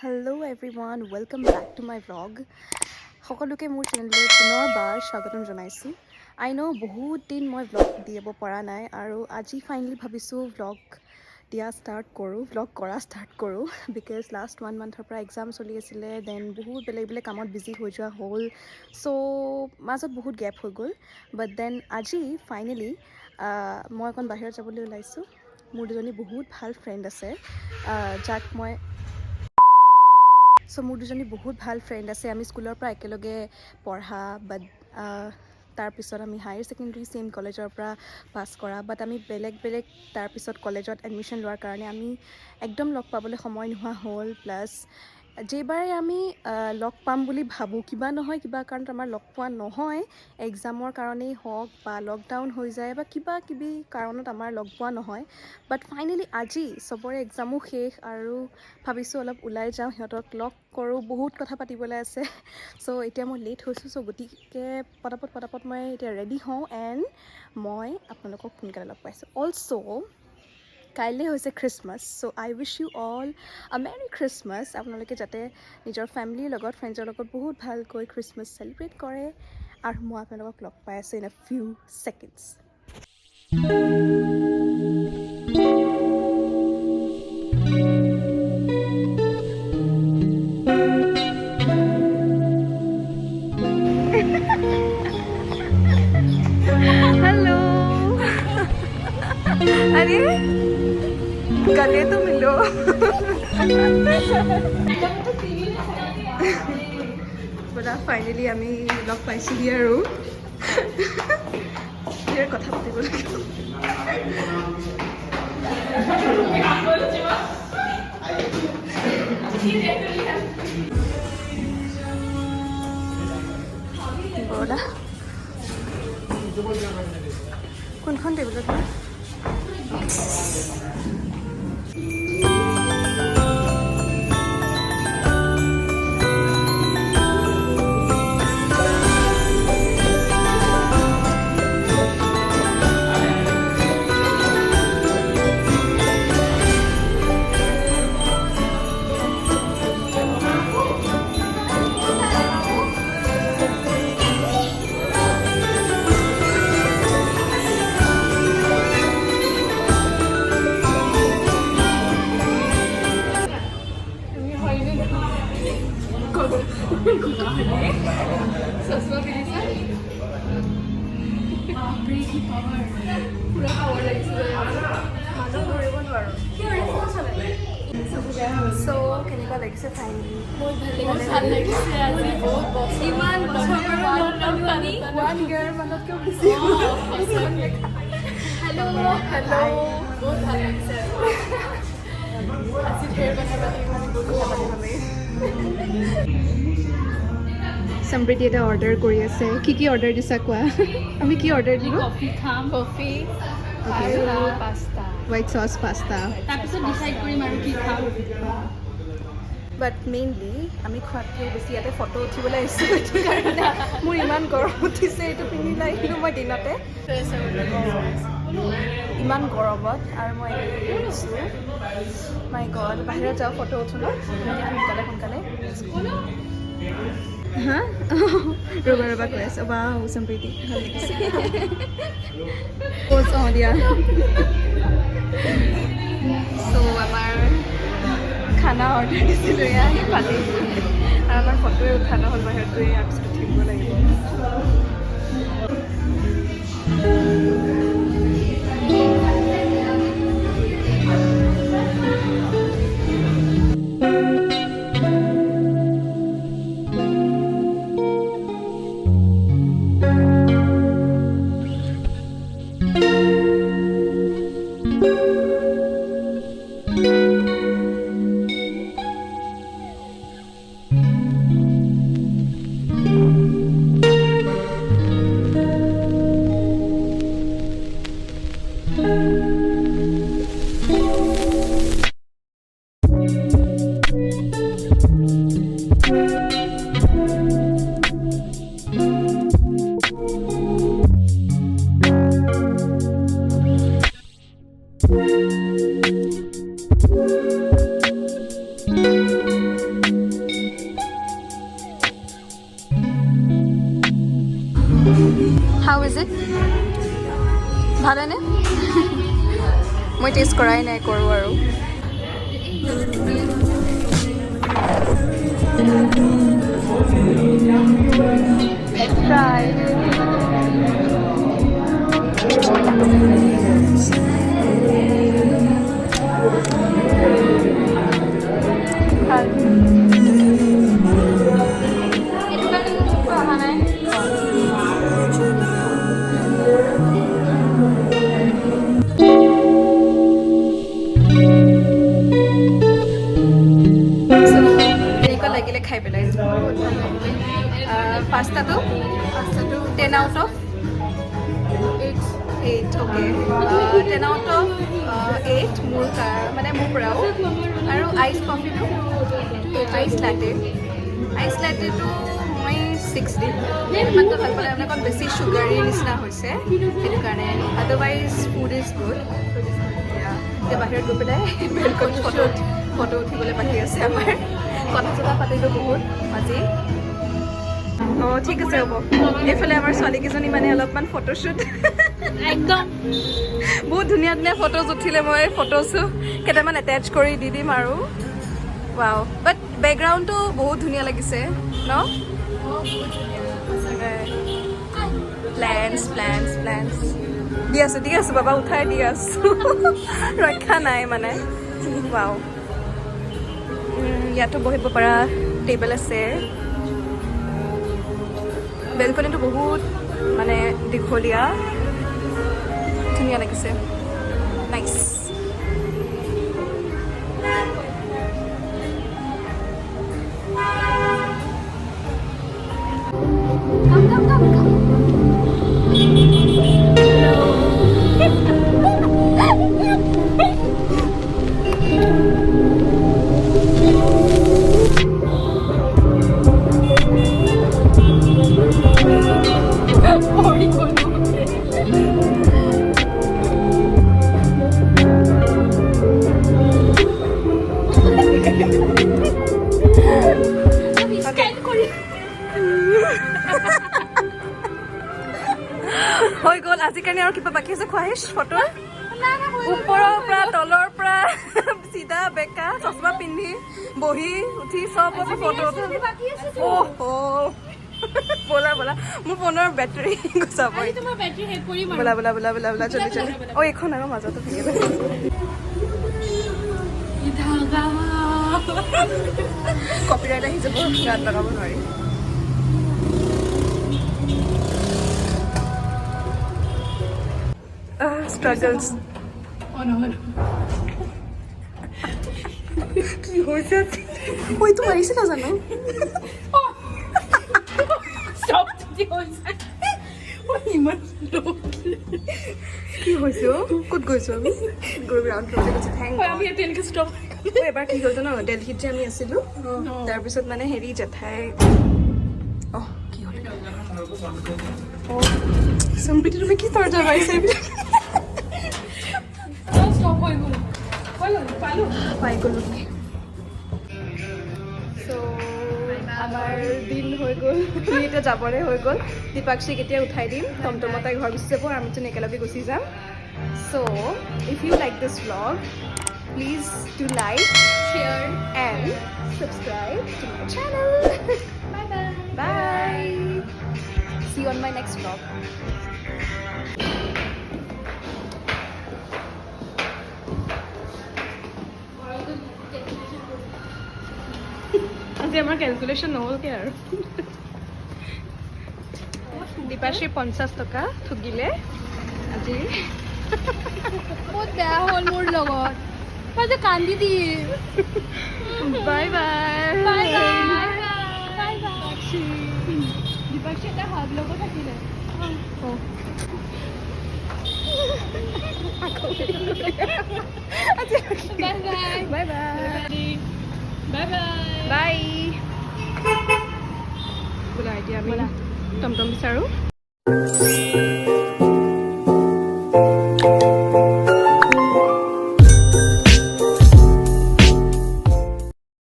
Hello everyone, welcome back to my vlog. সকলোকে মোৰ চেনেললৈ পুনৰবাৰ স্বাগতম জনাইছোঁ। I know বহুত দিন মই vlog দিব পৰা নাই আৰু আজি ফাইনেলি ভাবিছোঁ vlog কৰা ষ্টাৰ্ট কৰোঁ because last 1 monthৰ পৰা এক্সাম চলি আছিলে দেন বহুত বেলেগ কামত বিজি হৈ যোৱা হ'ল চ' মাজত বহুত গেপ হৈ গ'ল বাট দেন আজি ফাইনেলি মই অকণ বাহিৰত যাবলৈ ওলাইছোঁ। মোৰ দুজনী বহুত ভাল ফ্ৰেণ্ড আছে যাক মই মোৰ দুজনী বহুত ভাল ফ্ৰেণ্ড আছে। আমি স্কুলৰ পৰা একেলগে পঢ়া বাট তাৰপিছত আমি হায়াৰ ছেকেণ্ডেৰী ছেইম কলেজৰ পৰা পাছ কৰা বাট আমি বেলেগ তাৰপিছত কলেজত এডমিশ্যন লোৱাৰ কাৰণে আমি একদম লগ পাবলৈ সময় নোহোৱা হ'ল। প্লাছ যেইবাৰে আমি লগ পাম বুলি ভাবোঁ কিবা নহয় কিবা কাৰণত আমাৰ লগ পোৱা নহয়, এক্সামৰ কাৰণেই হওক বা লকডাউন হৈ যায় বা কিবা কিবি কাৰণত আমাৰ লগ পোৱা নহয়। বাট ফাইনেলি আজি চবৰে এক্সামো শেষ আৰু ভাবিছোঁ অলপ ওলাই যাওঁ, সিহঁতক লগ কৰোঁ, বহুত কথা পাতিবলৈ আছে। চ' এতিয়া মই লেট হৈছোঁ চ' গতিকে পটাপট মই এতিয়া ৰেডি হওঁ এণ্ড মই আপোনালোকক সোনকালে লগ পাইছোঁ। অলছ' কাইলৈ হৈছে Christmas so' I wish you all a merry Christmas. আপোনালোকে যাতে নিজৰ ফেমিলিৰ লগত ফ্ৰেণ্ডছৰ লগত বহুত ভালকৈ খ্ৰীষ্টমাছ চেলিব্ৰেট কৰে আৰু মই আপোনালোকক লগ পাই আছোঁ in a few seconds. Hello अरे गले तो मिलो বলা ফাইনেলি আমি লগ পাইছোঁহি আৰু ইয়াৰ কথা পাতিব লাগিব। বলা কোনখন টেবুলত চ' কেনেকুৱা লাগিছে ফাইনেলি? ভাল লাগিছে আজি ইমান হেল্ল' বহুত ভাল লাগিছে আজি ঢেৰ কথা পাতি সমৃদ্ধি এটা অৰ্ডাৰ কৰি আছে। কি অৰ্ডাৰ দিছা কোৱা? আমি কি অৰ্ডাৰ দিলোঁ? কফি খাম, কফি আৰু পাস্তা, হোৱাইট চচ পাস্তা, তাৰপিছত ডিচাইড কৰিম আৰু কি খাম। বাট মেইনলি আমি খোৱাতকৈ বেছি ইয়াতে ফটো উঠিবলৈ আহিছোঁ, সেইটো কাৰণে মোৰ ইমান গৰম উঠিছে। এইটো পিন্ধি আহিলোঁ মই দিনতে ইমান গৰমত আৰু মই আহিছোঁ মাই গড বাহিৰত যাওঁ ফটো উঠো ন সোনকালে হা ৰবা কৈ আছোঁ বা সমৃদ্ধি ভাল লাগিছে প'জ অঁ দিয়া। চ' আমাৰ খানা অৰ্ডাৰ দিছিলোঁ এয়া আহি পালেহি আৰু আমাৰ ফটোৱে উঠা নহ'ল বাহিৰত গৈ ইয়াৰ পিছত উঠিব লাগিব। ইজ ইট ভালেনে মই টেষ্ট কৰাই নাই কৰোঁ আৰু let's try খাই পেলাই পাস্তাটো 10 out of 8 okay 10 out of 8 মোৰ মানে মোৰ পৰাও আৰু আইচ কফিটো আইচ লাটেটো মই 6 দিম ইমানটো ভাল পালে মানে অকণ বেছি চুগাৰী নিচিনা হৈছে সেইটো কাৰণে আদাৰৱাইজ ফুড ইজ গুড এতিয়া বাহিৰত গৈ পেলাই বেলকনিত ফটো উঠিবলৈ বাকী আছে আমাৰ কথা চথা পাতিলোঁ বহুত আজি অঁ ঠিক আছে হ'ব এইফালে আমাৰ ছোৱালীকেইজনী মানে অলপমান ফটোশ্বুট একদম বহুত ধুনীয়া ধুনীয়া ফটোজ উঠিলে মই ফটোছো কেইটামান এটেচ কৰি দি দিম আৰু ৱাও বাট বেকগ্ৰাউণ্ডটো বহুত ধুনীয়া লাগিছে ন প্লেন্স দি আছো বাবা উঠাই দি আছো ৰক্ষা নাই মানে ৱাও ইয়াতো বহিব পৰা টেবল আছে বেলকনিটো বহুত মানে দীঘলীয়া ধুনীয়া লাগিছে নাইচ হৈ গ'ল আজিকালি আৰু কিবা বাকী আছে খোৱাহিছ ফটো ওপৰৰ পৰা তলৰ পৰা চিধা বেকা চশমা পিন্ধি বহি উঠি চব ফটো ব'লা মোৰ ফোনৰ বেটাৰী গুচাব ব'লা জলদি অঁ এইখন আৰু মাজতে থাকিব কপিৰাইট আহি যাব গান লগাব নোৱাৰি struggles কি হৈছে ঐ তো মাৰিছে না জানো stop দি হৈছে ঐ ইমান কি হৈছে ক'ত গৈছো আমি গ্ৰাউণ্ড ফ্ল'ৰতে গৈছো থেংক গড আমি তেনেকৈ ষ্টপ এবাৰ কি হ'ল জানো দিল্লীত যে আমি আছিলোঁ তাৰপিছত মানে হেৰি জেঠাই অহ কি হ'ল সম্প্ৰীতি তুমি কি তৰ্জা পাইছে পাই গ'লো আমাৰ দিন হৈ গ'ল এতিয়া যাবৰে হৈ গ'ল দীপাক্ষীক এতিয়া উঠাই দিম টমটমত ঘৰ গুচি যাব আৰু আমিতো একেলগে গুচি যাম চ' ইফ ইউ লাইক দিছ vlog please do like share and subscribe to my channel bye see you on my next vlog আজি আমাৰ কেলকুলেশ্যন নহ'লগৈ আৰু দীপাশ্ৰী 50 টকা ঠগিলে আজি বহুত বেয়া হ'ল মোৰ লগত মই যে কান্দি দিম বাই বাই দীপাশ্ৰী এটা হাত ল'ব থাকিলে বাই বাই বোলা এতিয়া আমি টমটম বিচাৰোঁ